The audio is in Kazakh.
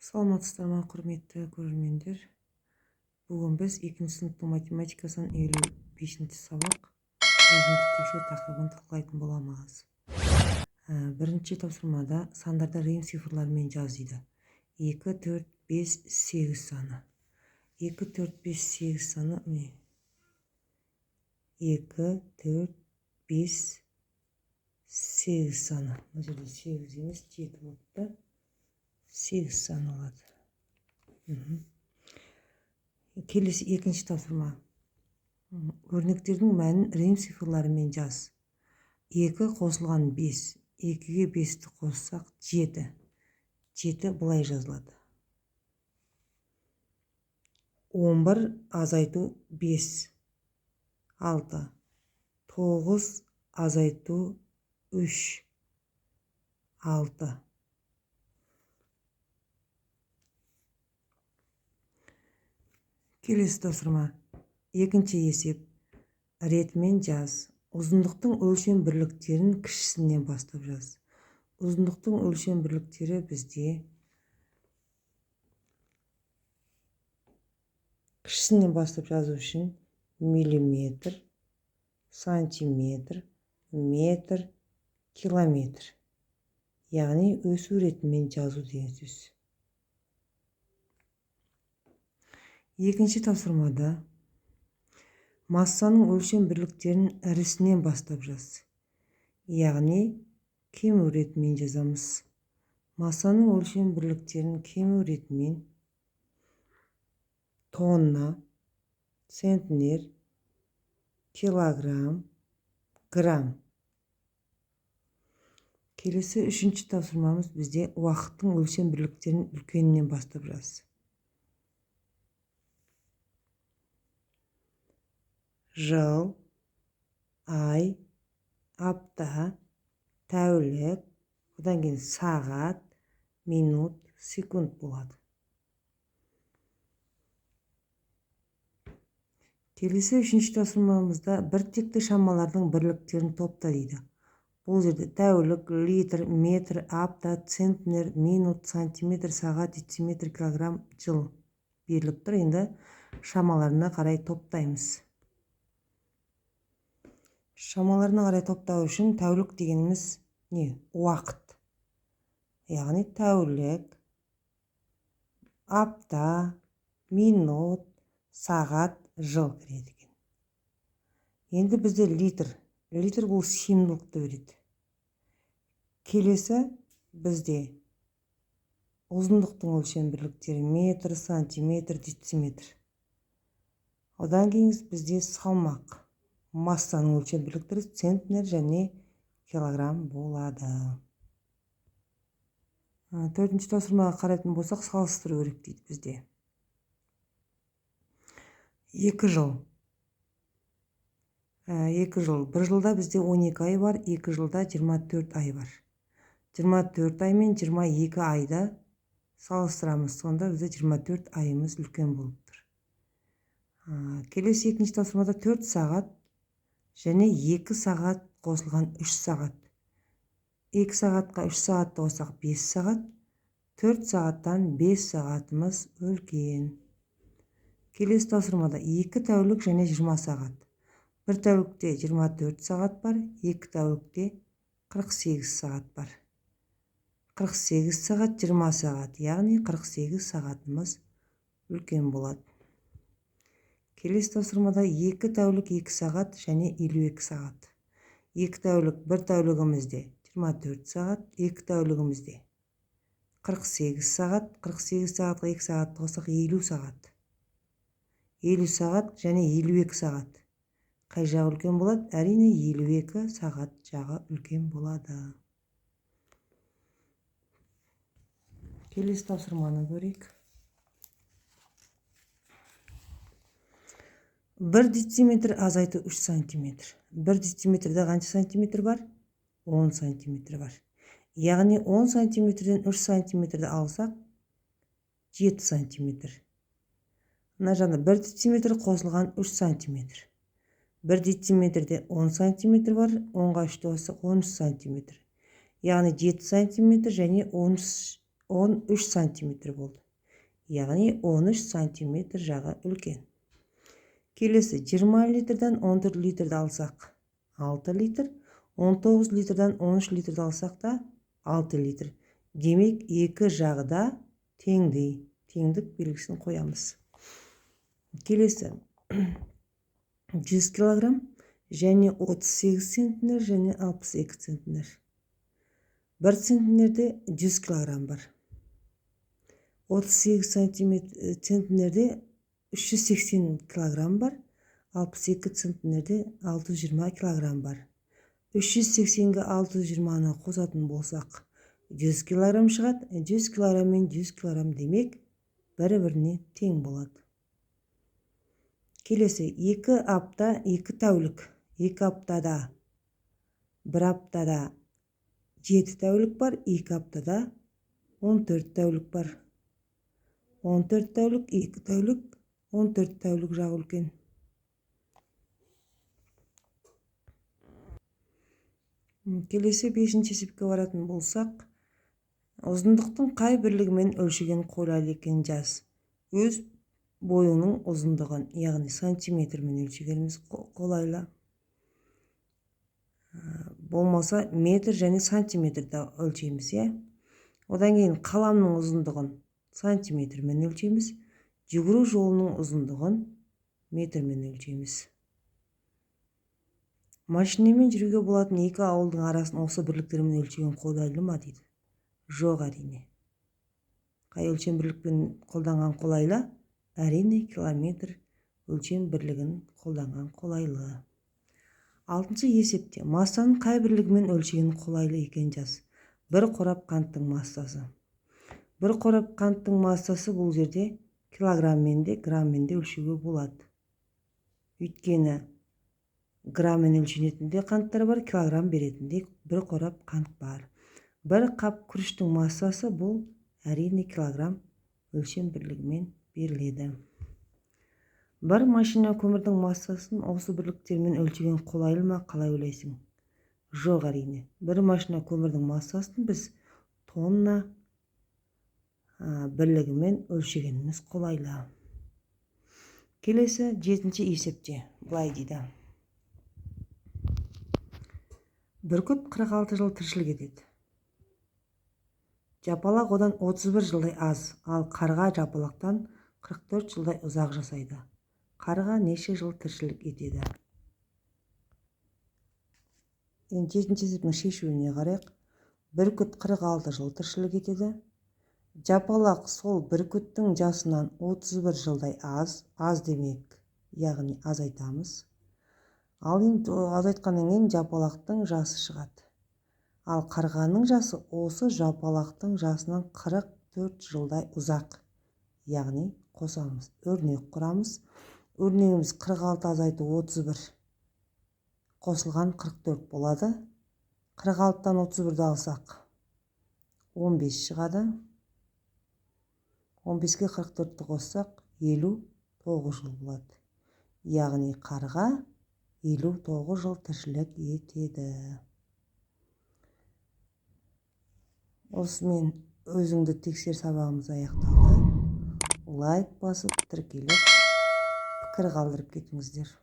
Саламатсыздар ма, құрметті көрермендер? Бүгін біз 2-ші сыныптың математикасынан 55-ші сабақ өзіндік тексеру тақырыбын талқылайтын боламыз. Бірінші тапсырмада сандарды рим цифрларымен жаз дейді. 2, 4, 5, 8 саны. 2, 4, 5, 8 саны не? 2, 4, 5, 8 саны. Бұл жерде 8 емес, 7 болыпты. 8 саны алады. Келесі екінші тапсырма. Өрнектердің мәнін рим цифрларымен жаз. 2 қосылған 5. 2-ге 5-ті қоссақ 7. 7 былай жазылады. 11 азайту 5. 6. 9 азайту 3. 6. Келесі тапсырма. Екінші есеп. Ретімен жаз. Ұзындықтың өлшем бірліктерін кішісінен бастап жаз. Ұзындықтың өлшем бірліктері бізде кішісінен бастап жазу үшін миллиметр, сантиметр, метр, километр. Яғни өсу ретімен жазу деген сөз. Екінші тапсырмада массаның өлшем бірліктерін ірісінен бастап жаз. Яғни кему ретімен жазамыз. Массаның өлшем бірліктерін кему ретімен тонна, центнер, килограмм, грамм. Келесі үшінші тапсырмамыз бізде уақыттың өлшем бірліктерін үлкенінен бастап жаз. Жыл, ай, апта, тәулік, одан кейін сағат, минут, секунд болады. Келесі үшінші тапсырмамызда бір текті шамалардың бірліктерін топта дейді. Бұл жерде тәулік, литр, метр, апта, центнер, минут, сантиметр, сағат, дециметр, килограмм, жыл беріліп тұр. Енді шамаларына қарай топтаймыз. Шамаларына қарай топтау үшін тәулік дегеніміз не? Уақыт. Яғни тәулік, апта, минут, сағат, жыл кіреді екен. Енді бізде литр. Литр бұл сыйымдылықты береді. Келесі бізде ұзындықтың өлшем бірліктері метр, сантиметр, дециметр. Одан кейін бізде салмақ. Массаның өлшем бірліктері центнер және килограмм болады. Төртінші тапсырмаға қарайтын болсақ, салыстыру керек дейді бізде. 2 жыл. 2 жыл. Бір жылда бізде 12 ай бар, 2 жылда 24 ай бар. 24 ай мен 22 айда салыстырамыз. Сонда бізде 24 айымыз үлкен болып тұр. Келесі екінші тапсырмада 4 сағат және 2 сағат қосылған 3 сағат. 2 сағатқа 3 сағатты қоссақ 5 сағат. 4 сағаттан 5 сағатымыз үлкен. Келесі тапсырмада 2 тәулік және 20 сағат. Бір тәулікте 24 сағат бар, 2 тәулікте 48 сағат бар. 48 сағат 20 сағат, яғни 48 сағатымыз үлкен болады. Келесі тапсырмада 2 тәулік 2 сағат және 52 сағат. 2 тәулік, бір тәулігімізде 24 сағат, 2 тәулігімізде 48 сағат, 48 сағатқа 2 сағатты қоссақ 50 сағат. 50 сағат және 52 сағат. Қай жағы үлкен болады? Әрине 52 сағат жағы үлкен болады. Келесі тапсырманы көрейік. 1 дециметр азайту 3 сантиметр. 1 дециметрде қанша сантиметр бар? 10 сантиметр бар. Яғни 10 сантиметрден 3 сантиметрді алсақ 7 сантиметр. Мына жағында 1 дециметр қосылған 3 сантиметр. 1 дециметрде 10 сантиметр бар, 10-ға 3-ті қоссақ 13 сантиметр. Яғни 7 сантиметр және 13 13 сантиметр болды. Яғни 13 сантиметр жағы үлкен. Келесі 20 литрден 14 литрді алсақ 6 литр, 19 литрден 13 литрді алсақ та 6 литр. Демек, екі жағы да теңдей. Теңдік белгісін қоямыз. Келесі 100 килограмм және 38 центнер және 62 центнер. 1 центнерде 100 килограмм бар. 38 центнерде 380 килограмм бар. 62 центнерде 620 килограмм бар. 380-ге 620-ны қосатын болсақ 100 килограмм шығады. 100 килограмм мен 100 килограмм демек бір-біріне тең болады. Келесі 2 апта 2 тәулік. 2 аптада 1 аптада 7 тәулік бар. 2 аптада 14 тәулік бар. 14 тәулік, 2 тәулік, 14 тәулік жағы үлкен. Келесі 5-ші есепке баратын болсақ, ұзындықтың қай бірлігімен өлшеген қолайлы екенін жаз. Өз бойының ұзындығын, яғни сантиметрмен өлшегеніміз қолайлы. Болмаса метр және сантиметрді өлшейміз, Одан кейін қаламның ұзындығын сантиметрмен өлшейміз. Жүгіру жолының ұзындығын метрмен өлшейміз. Машинамен жүруге болатын екі ауылдың арасын осы бірліктермен өлшеген қолайлы ма дейді. Жоқ, әрине. Қай өлшем бірлікпен қолданған қолайлы? Әрине, километр өлшем бірлігін қолданған қолайлы. 6-шы есепте массаның қай бірлігімен өлшеген қолайлы екен жаз. Бір қорап қанттың массасы. Бір қорап қанттың массасы бұл жерде килограммен де, граммен де өлшеуге болады. Өйткені граммен өлшенетінде қанттар бар, килограмм беретінде бір қорап қант бар. Бір қап күріштің массасы бұл әрине килограмм өлшем бірлігімен беріледі. Бір машина көмірдің массасын осы бірліктермен өлшеген қолайлы ма, қалай ойлайсың? Жоқ, әрине. Бір машина көмірдің массасын біз тонна бірлігімен өлшегеніміз қолайлы. Келесі 7-ші есепте былай дейді. Бүркіт 46 жыл тіршілік етеді. Жапалақ одан 31 жылдай аз, ал қарға жапалақтан 44 жылдай ұзақ жасайды. Қарға неше жыл тіршілік етеді? 7-ші есептің шешуіне қарайық. Бүркіт 46 жыл тіршілік етеді. Жапалақ сол бүркіттің жасынан 31 жылдай аз демек, яғни азайтамыз. Ал енді азайтқаннан кейін жапалақтың жасы шығады. Ал қарғаның жасы осы жапалақтың жасынан 44 жылдай ұзақ, яғни қосамыз. Өрнек құрамыз. Өрнегіміз 46 азайту 31 қосылған 44 болады. 46-тан 31-ді алсақ 15 шығады. 15-ге 44-ті қоссақ 59 жыл болады. Яғни қарға 59 жыл тіршілік етеді. Осымен өзіңді тексер сабағымыз аяқталды. Лайк басып, тіркеліп, пікір қалдырып кетіңіздер.